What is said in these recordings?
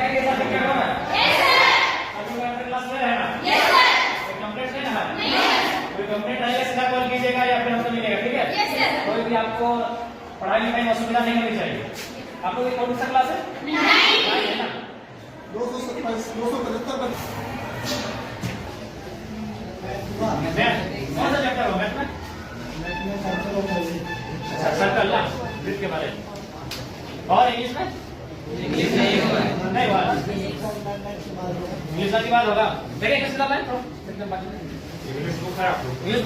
पढ़ाई के साथ क्या होगा? अभी क्लास में है ना? कोई कंप्लेंट नहीं है? कोई कंप्लेंट आएगा सीधा कॉल कीजिएगा या फिर हमसे मिलेगा, ठीक है? कोई भी आपको पढ़ाई लिखाई में असुविधा नहीं होनी चाहिए। आपको कोई कौन सा क्लास है? नहीं है ना? 227 275 कौन सा चैप्टर होगा इसमें? अच्छा, सर्कल ना वृत्त के बारे में। और इंग्लिश में? नहीं हुआ। इंग्लिश की बात होगा। देखिए किस किताब है? इंग्लिश बुक है आपको? इंग्लिश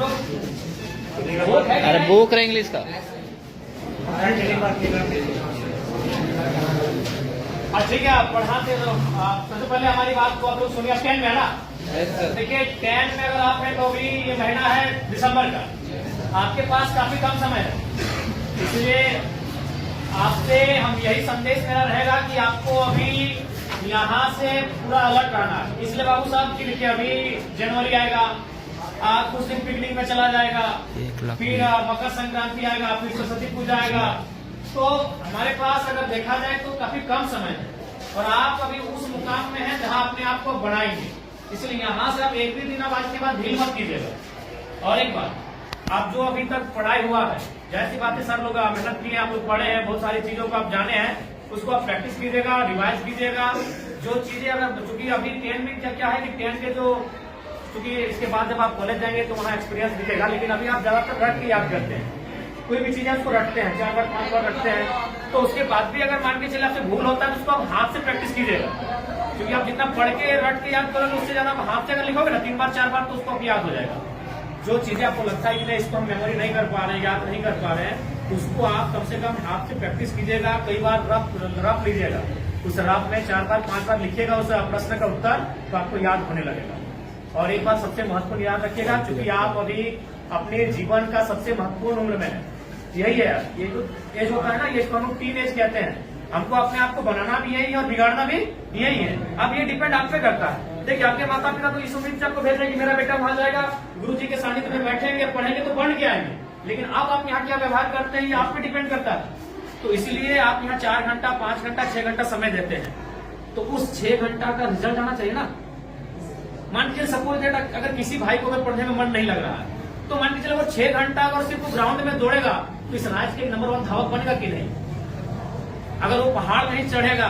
बुक है? अरे बुक है इंग्लिश का। ठीक है, आप पढ़ाते तो सबसे पहले हमारी बात को आप लोग सुनिए। 10 में है ना? देखिए 10 में अगर आप हैं तो अभी ये महीना है दिसंबर का, आपके पास काफी कम समय है, इसलिए आपसे हम यही संदेश मेरा रहेगा कि आपको अभी यहाँ से पूरा अलर्ट रहना है। इसलिए बाबू साहब की देखिए अभी जनवरी आएगा, आप कुछ दिन पिकनिक में चला जाएगा, फिर मकर संक्रांति आएगा, फिर सरस्वती पूजा आएगा, तो हमारे पास अगर देखा जाए तो काफी कम समय है और आप अभी उस मुकाम में हैं जहां अपने आप को बढ़ाएंगे। इसलिए यहाँ से आप एक भी दिन अब आज के बाद ढील मत कीजिएगा। और एक बात, आप जो अभी तक पढ़ाई हुआ है, जैसी बातें सर लोग मेहनत की है, आप लोग पढ़े हैं, बहुत सारी चीजों को आप जाने हैं, उसको आप प्रैक्टिस कीजिएगा, रिवाइज कीजिएगा। जो चीजें अगर चूंकि अभी 10 में क्या है कि 10 के जो चूंकि इसके बाद जब आप कॉलेज जाएंगे तो वहाँ एक्सपीरियंस दिखेगा, लेकिन अभी आप ज्यादातर रट के याद करते हैं, कोई भी चीजें उसको रटते हैं, 4 बार 5 बार रटते हैं, तो उसके बाद भी अगर मान के चले आपसे भूल होता है तो उसको आप हाथ से प्रैक्टिस कीजिएगा, क्योंकि आप जितना पढ़ के रट के याद करोगे उससे ज्यादा आप हाथ से अगर लिखोगे ना 3 बार 4 बार तो उसको आप याद हो जाएगा। जो चीजें आपको लगता है कि नहीं इसको हम मेमोरी नहीं कर पा रहे हैं, याद नहीं कर पा रहे हैं, उसको आप कम से कम हाथ से प्रैक्टिस कीजिएगा, कई बार रफ लीजिएगा, उस रफ में 4 बार 5 बार लिखिएगा उस प्रश्न का उत्तर, तो आपको याद होने लगेगा। और एक बात सबसे महत्वपूर्ण याद रखिएगा, क्योंकि आप अभी अपने जीवन का सबसे महत्वपूर्ण उम्र में है, यही है ये जो एज होता है ना, ये इसको हम लोग टीन एज कहते हैं। हमको अपने आप को बनाना भी यही है और बिगाड़ना भी यही है। अब ये डिपेंड आप पे करता है। देखिए आपके माता पिता तो इस उम्मीद से आपको भेज रहे हैं कि मेरा बेटा वहां जाएगा, गुरु जी के सानिध्य में बैठेंगे, पढ़ेंगे तो पढ़ के आएंगे, लेकिन अब आप यहाँ क्या व्यवहार करते हैं ये आप पे डिपेंड करता है। तो इसलिए आप यहाँ 4 घंटा 5 घंटा 6 घंटा समय देते हैं, तो उस 6 घंटा का रिजल्ट आना चाहिए ना। मान के सपोज दैट अगर किसी भाई को अगर पढ़ने में मन नहीं लग रहा है तो मान के चलो वो 6 घंटा अगर सिर्फ ग्राउंड में दौड़ेगा तो इस राज्य के नंबर 1 धावक बनेगा कि नहीं? अगर वो पहाड़ नहीं चढ़ेगा,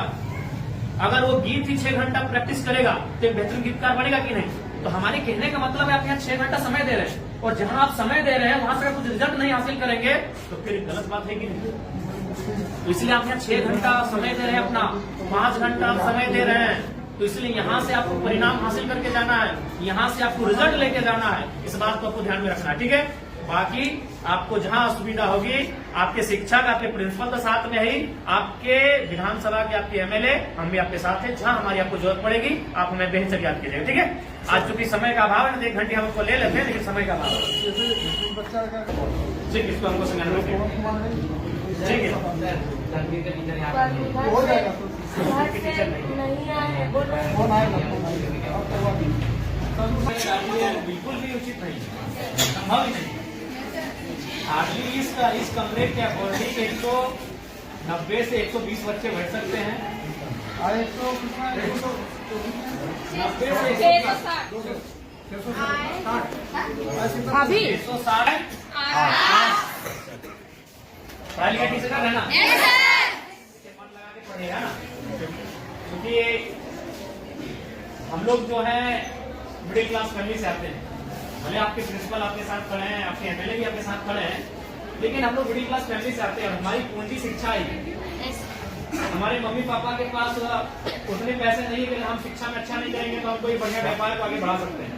अगर वो गीत ही 6 घंटा प्रैक्टिस करेगा तो एक बेहतरीन गीतकार बनेगा कि नहीं? तो हमारे कहने का मतलब है आप यहाँ 6 घंटा समय दे रहे हैं, और जहां आप समय दे रहे हैं वहां से अगर कुछ रिजल्ट नहीं हासिल करेंगे तो फिर गलत बात है कि नहीं? तो इसलिए आप यहाँ 6 घंटा समय दे रहे हैं, अपना 5 घंटा आप समय दे रहे हैं, तो इसलिए यहाँ से आपको परिणाम हासिल करके जाना है, यहाँ से आपको रिजल्ट लेके जाना है। इस बात को आपको ध्यान में रखना है, ठीक है? बाकी आपको जहां असुविधा होगी आपके शिक्षक आपके प्रिंसिपल के साथ में ही, आपके विधानसभा के आपके एमएलए हम भी आपके साथ हैं, जहां हमारी आपको जरूरत पड़ेगी आप हमें बेहतर याद कीजिएगा, ठीक है? आज चूंकि समय का अभाव है तो 1 घंटे हम आपको ले लेते हैं, लेकिन समय का अभाव है, ठीक, इसको हमको संज्ञान में ठीक है। बिल्कुल भी उचित नहीं, संभव ही नहीं। हार्डली इस कमरे के अकॉर्डिंग 190 से 120 बच्चे बैठ सकते हैं। अभी 160 पढ़ाई लिखाई ठीक से कर रहे हैं ना? मन लगा के पढ़ेगा ना, क्योंकि हम लोग जो है मिडिल क्लास फैमिली से आते हैं। भले आपके प्रिंसिपल आपके साथ खड़े हैं, आपके एमएलए भी आपके साथ खड़े हैं, लेकिन हम लोग मिडिल क्लास फैमिली से आते हैं और हमारी पूंजी शिक्षा ही। हमारे मम्मी पापा के पास उतने पैसे नहीं कि हम शिक्षा में अच्छा नहीं करेंगे तो हम कोई बढ़िया व्यापार को आगे बढ़ा सकते हैं,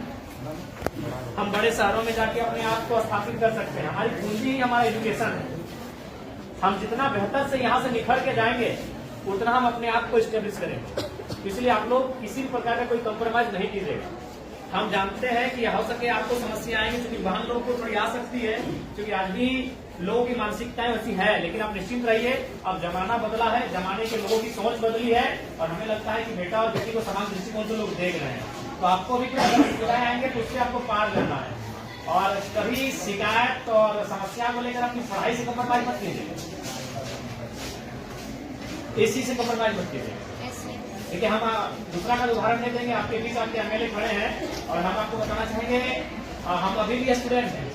हम बड़े शहरों में जाके अपने आप को स्थापित कर सकते हैं। हमारी पूंजी ही हमारा एजुकेशन है। हम जितना बेहतर से यहाँ से निखर के जाएंगे उतना हम अपने आप को स्टेब्लिश करेंगे। इसलिए आप लोग किसी प्रकार का कोई कॉम्प्रोमाइज नहीं कीजिएगा। हम जानते हैं कि हो सके आपको समस्या आएंगी, क्योंकि बहन लोगों को थोड़ी आ सकती है, क्योंकि आज भी लोगों की मानसिकताएं वैसी है, लेकिन आप निश्चिंत रहिए, अब जमाना बदला है, जमाने के लोगों की सोच बदली है और हमें लगता है कि बेटा और बेटी को समान दृष्टिकोण से लोग देख रहे हैं। तो आपको भी कुछ मुश्किलें आएंगे तो उससे आपको पार करना है, और कभी शिकायत और समस्या को लेकर अपनी पढ़ाई से कम्प्रोमाइज मत कीजिएगा, इसी से कम्प्रोमाइज मत कीजिएगा। देखिए हम दूसरा का उदाहरण दे देंगे। आपके बीच आपके एमएलए खड़े हैं और हम आपको बताना चाहेंगे हम अभी भी स्टूडेंट हैं।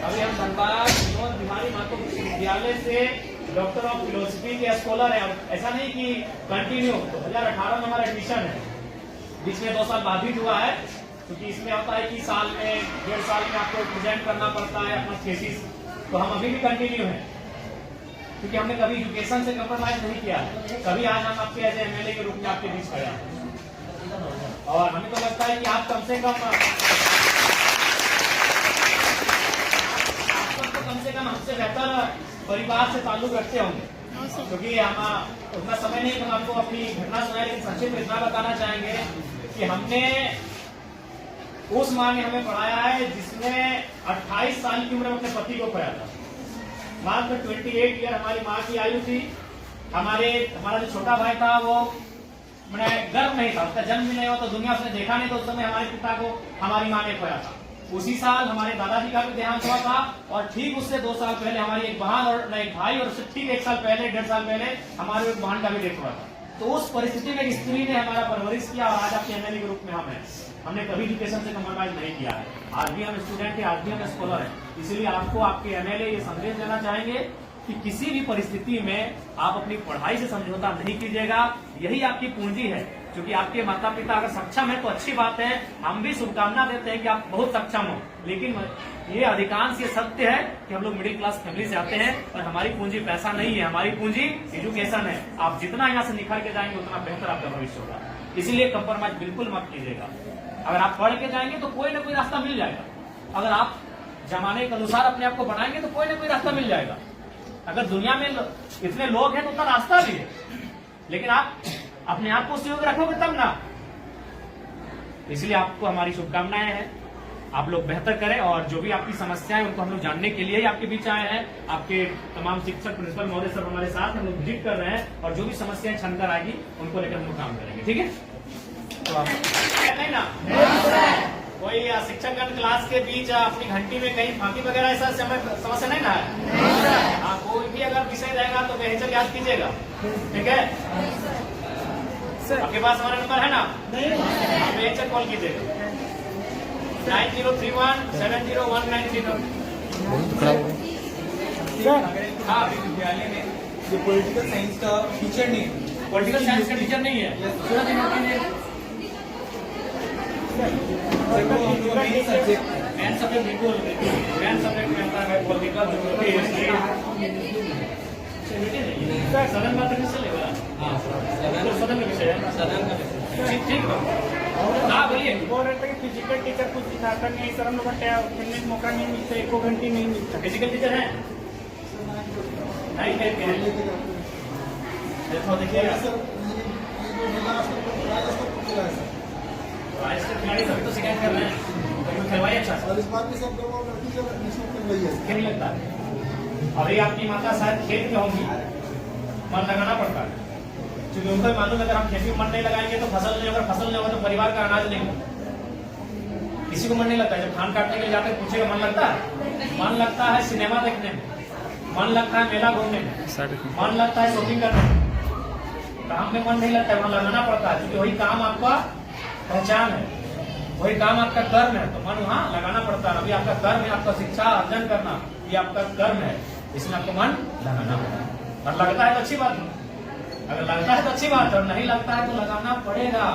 अभी हम धनबाद विनोद बिहारी माधव विश्वविद्यालय से डॉक्टर ऑफ फिलोसफी के स्कॉलर हैं। ऐसा नहीं कि कंटिन्यू 2018 में हमारा एडमिशन है, बीच में 2 साल बाधित हुआ है, क्योंकि इसमें होता है कि साल में 1.5 साल में आपको प्रेजेंट करना पड़ता है अपना थीसिस। तो हम अभी भी कंटिन्यू हैं, क्योंकि हमने कभी एजुकेशन से कंप्रोमाइज नहीं किया। कभी आज हम आपके एज एमएलए के रूप में आपके बीच खड़े हैं और हमें तो लगता है कि आप कम से कम हमसे बेहतर परिवार से ताल्लुक रखते होंगे, क्योंकि हम उतना समय नहीं हम आपको अपनी घटना सुनाए, लेकिन संक्षिप्त में इतना बताना चाहेंगे कि हमने उस माँ ने हमें पढ़ाया है जिसने 28 साल की उम्र में अपने पति को खोया था। बाद में 28 ईयर हमारी माँ की आयु थी। हमारा जो छोटा भाई था वो मैंने गर्भ नहीं था, उसका जन्म भी नहीं हुआ, तो दुनिया उसने देखा नहीं, तो उस समय हमारे पिता को हमारी माँ ने खोया था। उसी साल हमारे दादाजी का भी देहांत हुआ था और ठीक उससे 2 साल पहले हमारी एक बहन और एक भाई, और उससे ठीक 1 साल पहले 1.5 साल पहले हमारे एक बहन का भी डेथ हुआ था। तो उस परिस्थिति में एक स्त्री ने हमारा परवरिश किया और आज आपके एमएलए के रूप में हम हैं। हमने कभी एजुकेशन से कम्प्रोमाइज नहीं किया है। आज भी हम स्टूडेंट हैं, आज भी हम स्कॉलर हैं। इसलिए आपको आपके एमएलए ये संदेश देना चाहेंगे कि किसी भी परिस्थिति में आप अपनी पढ़ाई से समझौता नहीं कीजिएगा। यही आपकी पूंजी है, क्योंकि आपके माता पिता अगर सक्षम है तो अच्छी बात है, हम भी शुभकामना देते हैं कि आप बहुत सक्षम हो। लेकिन ये अधिकांश ये सत्य है कि हम लोग मिडिल क्लास फैमिली से आते हैं और हमारी पूंजी पैसा नहीं है, हमारी पूंजी एजुकेशन है। आप जितना यहाँ से निखर के जाएंगे उतना बेहतर आपका भविष्य होगा। इसीलिए कंप्रोमाइज बिल्कुल मत कीजिएगा। अगर आप पढ़ के जाएंगे तो कोई ना कोई रास्ता मिल जाएगा। अगर आप जमाने के अनुसार अपने आप को बनाएंगे तो कोई ना कोई रास्ता मिल जाएगा। अगर दुनिया में इतने लोग हैं तो उतना रास्ता भी है, लेकिन आप अपने आप को सहयोग रखोगे तब ना। इसलिए आपको हमारी शुभकामनाएं हैं, आप लोग बेहतर करें और जो भी आपकी समस्याएं उनको हम लोग जानने के लिए ही आपके बीच आए हैं। आपके तमाम शिक्षक प्रिंसिपल महोदय सब हमारे साथ हम लोग विजिट कर रहे हैं और जो भी समस्याएं छनकर आएगी उनको लेकर हम लोग काम करेंगे। ठीक है, तो आप नहीं ना कोई शिक्षकगण क्लास के बीच अपनी घंटी में कहीं फांकी वगैरह ऐसा समस्या नहीं ना है। हाँ, कोई भी अगर विषय रहेगा तो बेहतर याद कीजिएगा। ठीक है, आपके पास हमारा नंबर है ना, आप बेहतर कॉल कीजिएगा 9031701930। हाँ, विद्यालय में जो पॉलिटिकल साइंस का टीचर नहीं, पॉलिटिकल साइंस का टीचर नहीं है। मेन सब्जेक्ट बिल्कुल मेन सब्जेक्ट में आता है पॉलिटिकल सदन बात नहीं चलेगा। सदन का विषय है, सदन का विषय। ठीक है, हाँ बोलिए। बोल रहे थे कि फिजिकल टीचर कुछ सिखाता नहीं, सर हम लोग का मौका नहीं मिलता, 1 घंटे नहीं मिलता। फिजिकल टीचर है नहीं देखिए खिलाड़ी सभी तो शिकायत कर रहे हैं, खिलवाई अच्छा और इस बात में सब लोगों को टीचर कर रही है। नहीं लगता है। अभी आपकी माता शायद खेत में होंगी, मन लगाना पड़ता है, क्योंकि उनको मालूम है अगर हम खेती में मन नहीं लगाएंगे तो फसल नहीं होगा, फसल नहीं होगा तो परिवार का अनाज नहीं होगा। किसी को मन नहीं लगता है, जब धान काटने के लिए जाते पूछेगा मन लगता है? मन लगता है सिनेमा देखने में, मन लगता है मेला घूमने में, मन लगता है शॉपिंग करने में। काम में मन नहीं लगता है, वहाँ लगाना पड़ता है, क्योंकि वही काम आपका पहचान है, वही काम आपका कर्म है, तो मन वहाँ लगाना पड़ता है। अभी आपका कर्म है, आपका शिक्षा अर्जन करना, ये आपका कर्म है, इसमें आपको मन लगाना पड़ेगा। और लगता है तो अच्छी बात है, अगर लगता है तो अच्छी बात है, और नहीं लगता है तो लगाना पड़ेगा।